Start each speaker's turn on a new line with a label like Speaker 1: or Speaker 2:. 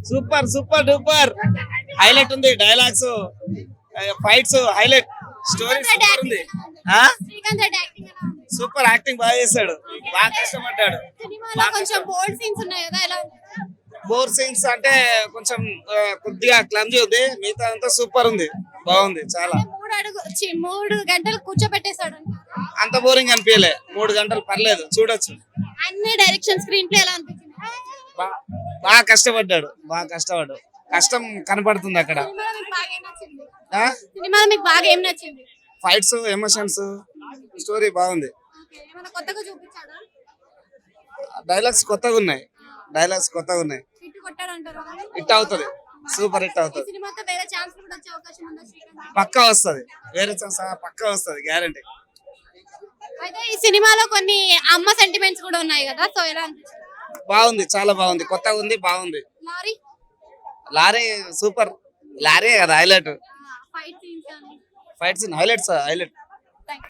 Speaker 1: Super super duper highlight ఉంది. Dialogues, fights highlight. Story super ఉంది.
Speaker 2: Srikanth Reddy acting ఎలా ఉంది?
Speaker 1: సూపర్ యాక్టింగ్ బాగా చేశాడు. బాగా కష్టపడ్డాడు.
Speaker 2: సినిమాలో కొంచెం బోల్డ్ సీన్స్ ఉన్నాయి కదా, ఎలా ఉంది?
Speaker 1: బోర్ సీన్స్ అంటే కొంచెం కొద్దిగా క్లమ్జీ ఉంది. మిగతా అంతా సూపర్ ఉంది. బాగుంది చాలా.
Speaker 2: అంటే 3 గంటలు కూర్చోబెట్టేశాడు అంట.
Speaker 1: అంత బోరింగ్ అనిపించలే. 3 గంటలు పర్లేదు, చూడొచ్చు.
Speaker 2: అన్ని డైరెక్షన్ స్క్రీన్ ప్లే ఎలా అనిపించింది?
Speaker 1: బాగా కష్టపడ్డాడు. కష్టం కనపడుతుంది అక్కడ.
Speaker 2: సినిమాలో మీకు బాగా ఏం నచ్చింది? సినిమాలో మీకు బాగా ఏం నచ్చింది?
Speaker 1: ఫైట్స్, ఎమోషన్స్, స్టోరీ బాగుంది.
Speaker 2: ఓకే, ఏమైనా కొత్తగా చూపించాడా?
Speaker 1: డైలాగ్స్ కొత్తగా ఉన్నాయి.
Speaker 2: హిట్ కొట్టాడంటారా మరి?
Speaker 1: హిట్ అవుతుంది. సూపర్ హిట్
Speaker 2: ఈ
Speaker 1: అవుతుంది.
Speaker 2: సినిమాతో వేరే ఛాన్స్ కూడా వచ్చే అవకాశం ఉందా శ్రీకాంత్?
Speaker 1: పక్కా వస్తుంది. వేరే ఛాన్స్ పక్కా వస్తుంది, గ్యారంటీ.
Speaker 2: అయితే ఈ సినిమాలో కొన్ని అమ్మ సెంటిమెంట్స్ కూడా ఉన్నాయి కదా, సో ఎలా అనిపించింది?
Speaker 1: బాగుంది, చాలా బాగుంది. కొత్తగా ఉంది, బాగుంది.
Speaker 2: Lorry
Speaker 1: lorry super. లారీ కదా హైలైట్.
Speaker 2: ఫైట్ సీన్స్ కానీ
Speaker 1: ఫైట్ సీన్ హైలైట్స్.